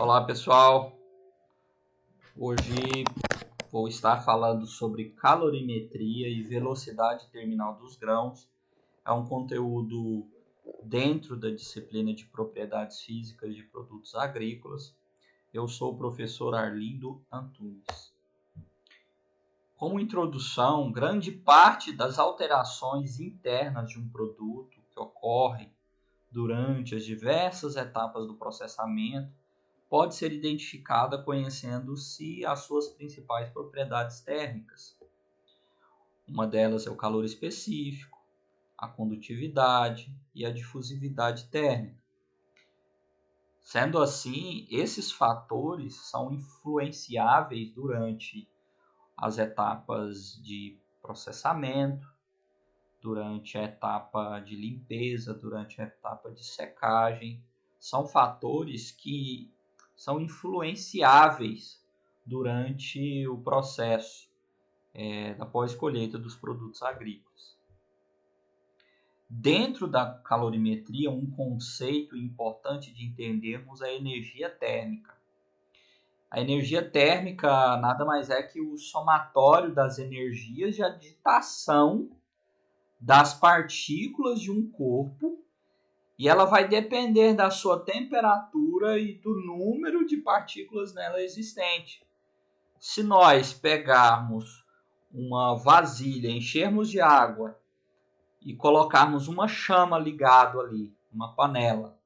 Olá pessoal, hoje vou estar falando sobre calorimetria e velocidade terminal dos grãos. É um conteúdo dentro da disciplina de propriedades físicas de produtos agrícolas. Eu sou o professor Arlindo Antunes. Como introdução, grande parte das alterações internas de um produto que ocorrem durante as diversas etapas do processamento pode ser identificada conhecendo-se as suas principais propriedades térmicas. Uma delas é o calor específico, a condutividade e a difusividade térmica. Sendo assim, esses fatores são influenciáveis durante as etapas de processamento, durante a etapa de limpeza, durante a etapa de secagem. São fatores que são influenciáveis durante o processo da pós-colheita dos produtos agrícolas. Dentro da calorimetria, um conceito importante de entendermos é a energia térmica. A energia térmica nada mais é que o somatório das energias de agitação das partículas de um corpo, e ela vai depender da sua temperatura e do número de partículas nela existente. Se nós pegarmos uma vasilha, enchermos de água e colocarmos uma chama ligada ali, uma panela,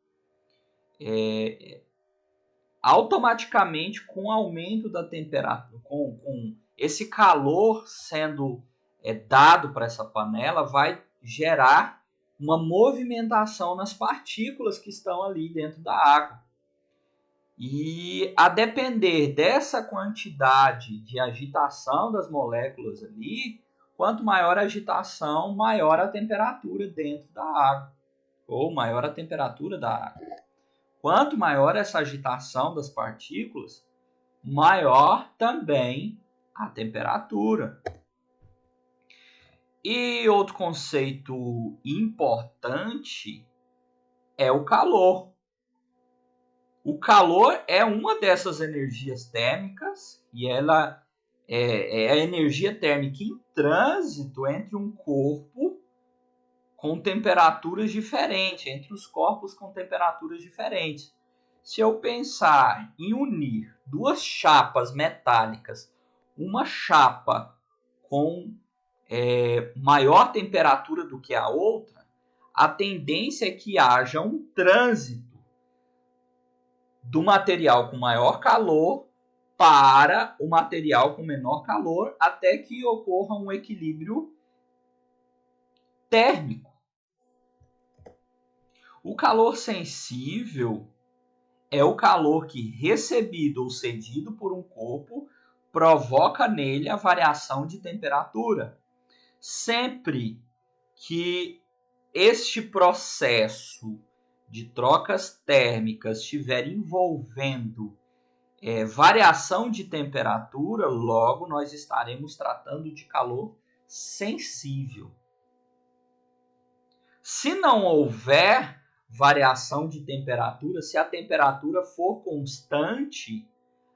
automaticamente, com o aumento da temperatura, com esse calor sendo dado para essa panela, vai gerar uma movimentação nas partículas que estão ali dentro da água. E a depender dessa quantidade de agitação das moléculas ali, quanto maior a agitação, maior a temperatura dentro da água, ou maior a temperatura da água. Quanto maior essa agitação das partículas, maior também a temperatura. E outro conceito importante é o calor. O calor é uma dessas energias térmicas e ela é a energia térmica em trânsito entre um corpo com temperaturas diferentes, entre os corpos com temperaturas diferentes. Se eu pensar em unir duas chapas metálicas, uma chapa com maior temperatura do que a outra, a tendência é que haja um trânsito do material com maior calor para o material com menor calor, até que ocorra um equilíbrio térmico. O calor sensível é o calor que, recebido ou cedido por um corpo, provoca nele a variação de temperatura. Sempre que este processo de trocas térmicas estiver envolvendo variação de temperatura, logo nós estaremos tratando de calor sensível. Se não houver variação de temperatura, se a temperatura for constante,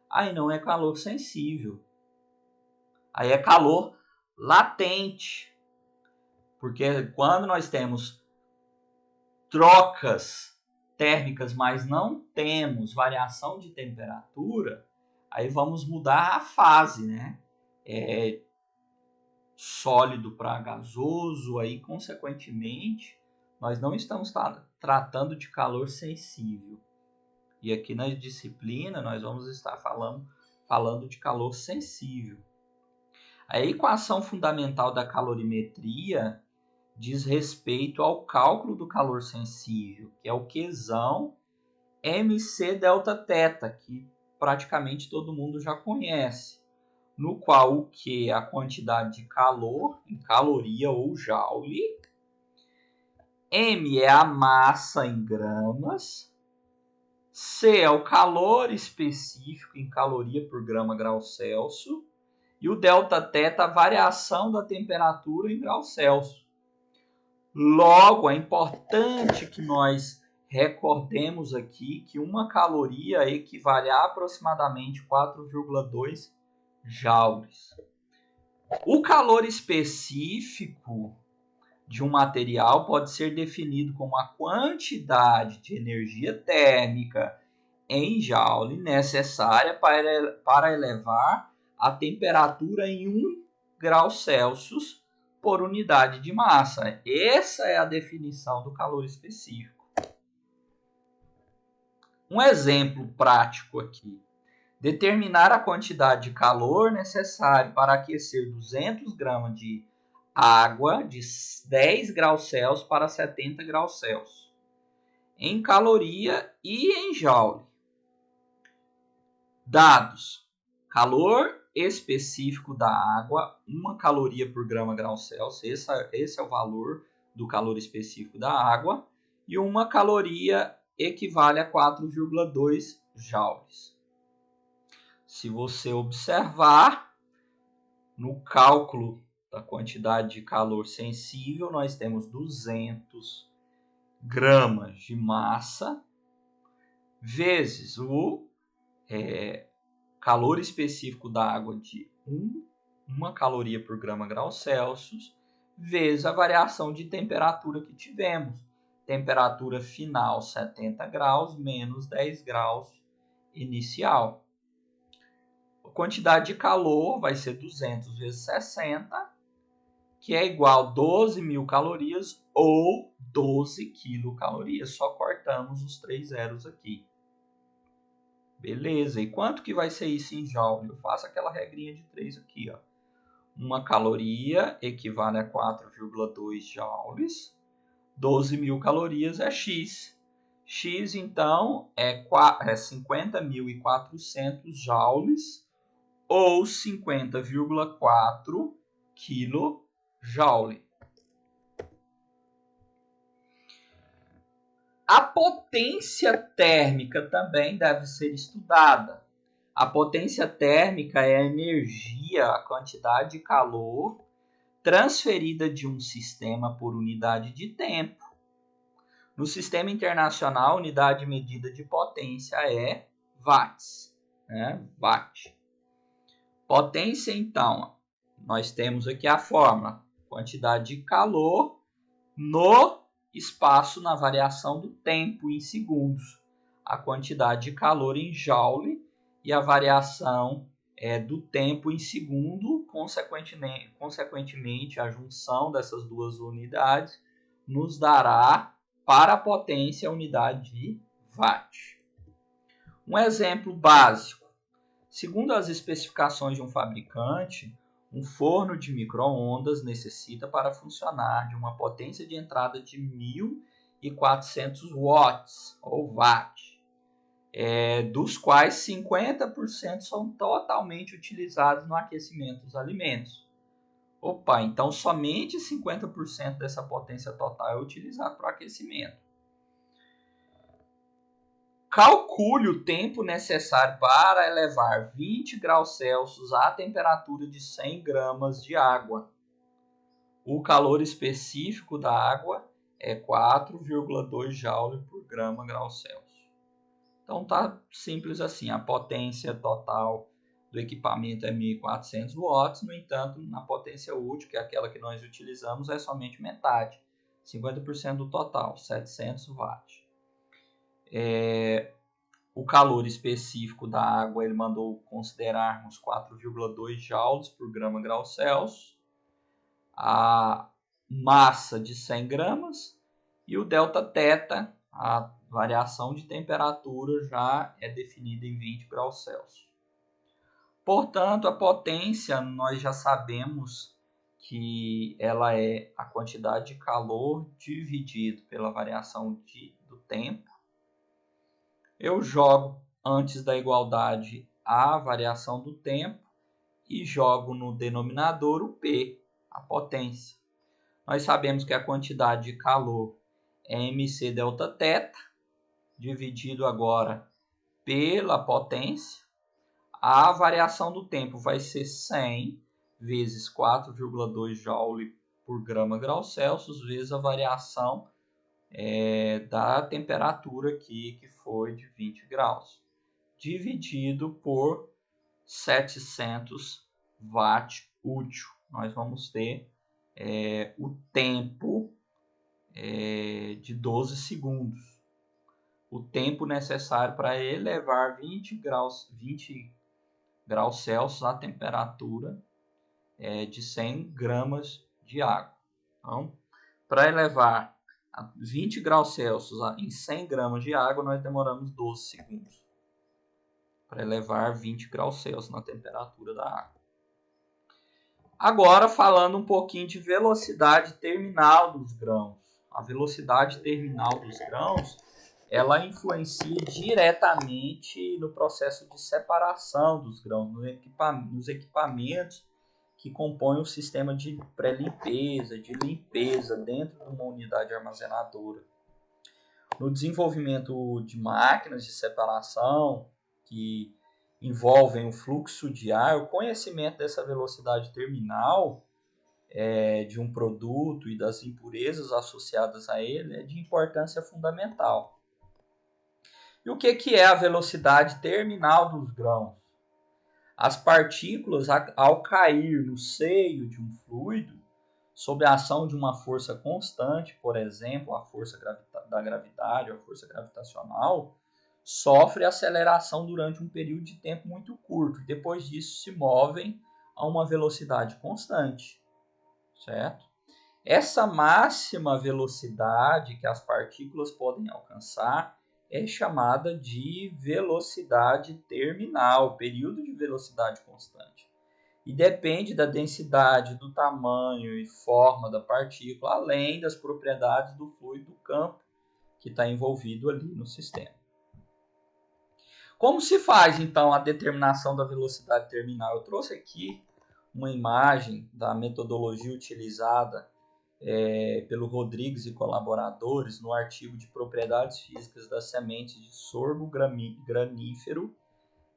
aí não é calor sensível. Aí é calor latente. Porque quando nós temos trocas térmicas, mas não temos variação de temperatura, aí vamos mudar a fase, né? Sólido para gasoso, aí consequentemente nós não estamos tratando de calor sensível. E aqui na disciplina nós vamos estar falando de calor sensível. A equação fundamental da calorimetria diz respeito ao cálculo do calor sensível, que é o Qzão mc delta θ, que praticamente todo mundo já conhece, no qual o Q é a quantidade de calor em caloria ou joule, M é a massa em gramas, C é o calor específico em caloria por grama grau Celsius, e o delta θ a variação da temperatura em grau Celsius. Logo, é importante que nós Recordemos aqui que uma caloria equivale a aproximadamente 4,2 joules. O calor específico de um material pode ser definido como a quantidade de energia térmica em joule necessária para elevar a temperatura em 1 grau Celsius por unidade de massa. Essa é a definição do calor específico. Um exemplo prático aqui. Determinar a quantidade de calor necessário para aquecer 200 gramas de água de 10 graus Celsius para 70 graus Celsius, em caloria e em joule. Dados: calor específico da água, 1 caloria por grama grau Celsius, esse é o valor do calor específico da água, e 1 caloria equivale a 4,2 joules. Se você observar, no cálculo da quantidade de calor sensível, nós temos 200 gramas de massa vezes o calor específico da água de 1 caloria por grama grau Celsius, vezes a variação de temperatura que tivemos. Temperatura final 70 graus menos 10 graus inicial. A quantidade de calor vai ser 200 vezes 60, que é igual a 12.000 calorias ou 12 quilocalorias. Só cortamos os 3 zeros aqui. Beleza, e quanto que vai ser isso em joule? Eu faço aquela regrinha de 3 aqui, ó. 1 caloria equivale a 4,2 joules. 12.000 calorias é X. X, então, é 50.400 joules ou 50,4 kJ. A potência térmica também deve ser estudada. A potência térmica é a energia, a quantidade de calor transferida de um sistema por unidade de tempo. No sistema internacional, a unidade medida de potência é watts, watt. Potência, então, nós temos aqui a fórmula, quantidade de calor no espaço na variação do tempo em segundos, a quantidade de calor em joule e a variação do tempo em segundo, consequentemente a junção dessas duas unidades nos dará para a potência a unidade de watt. Um exemplo básico. Segundo as especificações de um fabricante, um forno de micro-ondas necessita para funcionar de uma potência de entrada de 1.400 watts ou watt, dos quais 50% são totalmente utilizados no aquecimento dos alimentos. Opa, então somente 50% dessa potência total é utilizado para o aquecimento. Calcule o tempo necessário para elevar 20 graus Celsius à temperatura de 100 gramas de água. O calor específico da água é 4,2 joule por grama grau Celsius. Então tá simples assim, a potência total do equipamento é 1.400 watts, no entanto, na potência útil, que é aquela que nós utilizamos, é somente metade, 50% do total, 700 watts. O calor específico da água ele mandou considerarmos 4,2 joules por grama grau Celsius, a massa de 100 gramas e o delta θ, a variação de temperatura já é definida em 20 graus Celsius. Portanto, a potência nós já sabemos que ela é a quantidade de calor dividido pela variação do tempo. Eu jogo antes da igualdade a variação do tempo e jogo no denominador o P, a potência. Nós sabemos que a quantidade de calor é mc delta θ, dividido agora pela potência. A variação do tempo vai ser 100 vezes 4,2 joule por grama grau Celsius, vezes a variação da temperatura aqui, que foi de 20 graus, dividido por 700 watt útil. Nós vamos ter o tempo de 12 segundos. O tempo necessário para elevar 20 graus Celsius a temperatura de 100 gramas de água. Então, para elevar a 20 graus Celsius em 100 gramas de água, nós demoramos 12 segundos para elevar 20 graus Celsius na temperatura da água. Agora, falando um pouquinho de velocidade terminal dos grãos. A velocidade terminal dos grãos, ela influencia diretamente no processo de separação dos grãos, nos equipamentos que compõem o sistema de pré-limpeza, de limpeza dentro de uma unidade armazenadora. No desenvolvimento de máquinas de separação, que envolvem o fluxo de ar, o conhecimento dessa velocidade terminal de um produto e das impurezas associadas a ele é de importância fundamental. E o que é a velocidade terminal dos grãos? As partículas, ao cair no seio de um fluido, sob a ação de uma força constante, por exemplo, a força da gravidade, a força gravitacional, sofre aceleração durante um período de tempo muito curto. Depois disso, se movem a uma velocidade constante, certo? Essa máxima velocidade que as partículas podem alcançar é chamada de velocidade terminal, período de velocidade constante. E depende da densidade, do tamanho e forma da partícula, além das propriedades do fluido do campo que está envolvido ali no sistema. Como se faz, então, a determinação da velocidade terminal? Eu trouxe aqui uma imagem da metodologia utilizada pelo Rodrigues e colaboradores no artigo de propriedades físicas das sementes de sorgo granífero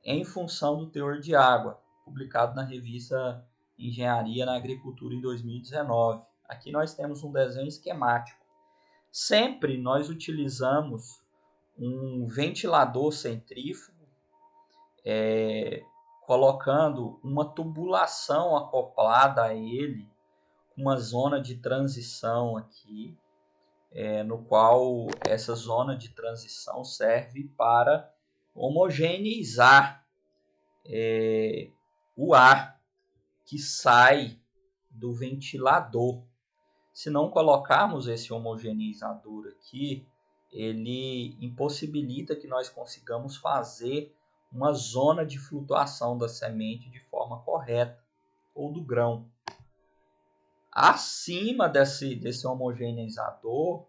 em função do teor de água, publicado na revista Engenharia na Agricultura em 2019. Aqui nós temos um desenho esquemático. Sempre nós utilizamos um ventilador centrífugo, colocando uma tubulação acoplada a ele, uma zona de transição aqui, no qual essa zona de transição serve para homogeneizar o ar que sai do ventilador. Se não colocarmos esse homogeneizador aqui, ele impossibilita que nós consigamos fazer uma zona de flutuação da semente de forma correta, ou do grão. Acima desse homogeneizador,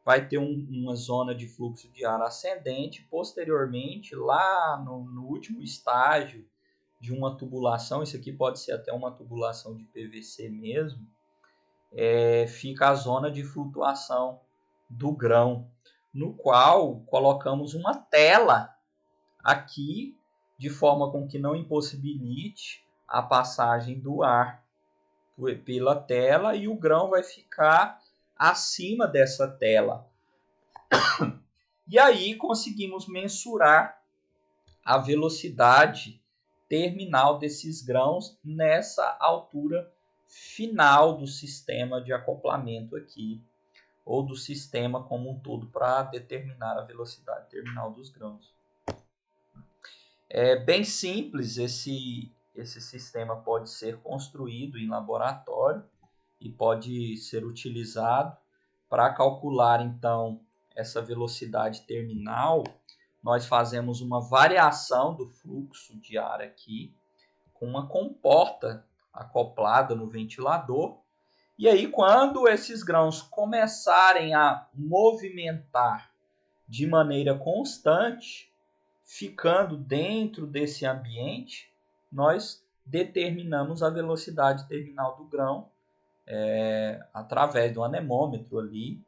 vai ter uma zona de fluxo de ar ascendente. Posteriormente, lá no último estágio de uma tubulação, isso aqui pode ser até uma tubulação de PVC mesmo, fica a zona de flutuação do grão, no qual colocamos uma tela aqui, de forma com que não impossibilite a passagem do ar pela tela, e o grão vai ficar acima dessa tela. E aí conseguimos mensurar a velocidade terminal desses grãos nessa altura final do sistema de acoplamento aqui, ou do sistema como um todo, para determinar a velocidade terminal dos grãos. É bem simples, esse sistema pode ser construído em laboratório e pode ser utilizado para calcular, então, essa velocidade terminal. Nós fazemos uma variação do fluxo de ar aqui, com uma comporta acoplada no ventilador. E aí, quando esses grãos começarem a movimentar de maneira constante, ficando dentro desse ambiente, nós determinamos a velocidade terminal do grão através do anemômetro ali,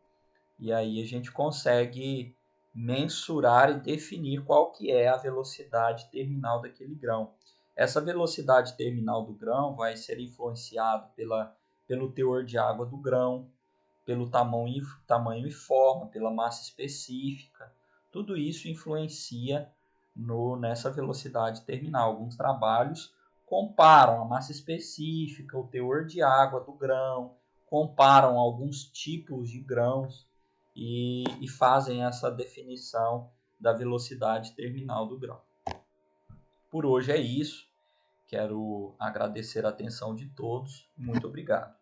e aí a gente consegue mensurar e definir qual que é a velocidade terminal daquele grão. Essa velocidade terminal do grão vai ser influenciada pelo teor de água do grão, pelo tamanho e forma, pela massa específica. Tudo isso influencia nessa velocidade terminal. Alguns trabalhos comparam a massa específica, o teor de água do grão, comparam alguns tipos de grãos e fazem essa definição da velocidade terminal do grão. Por hoje é isso. Quero agradecer a atenção de todos. Muito obrigado.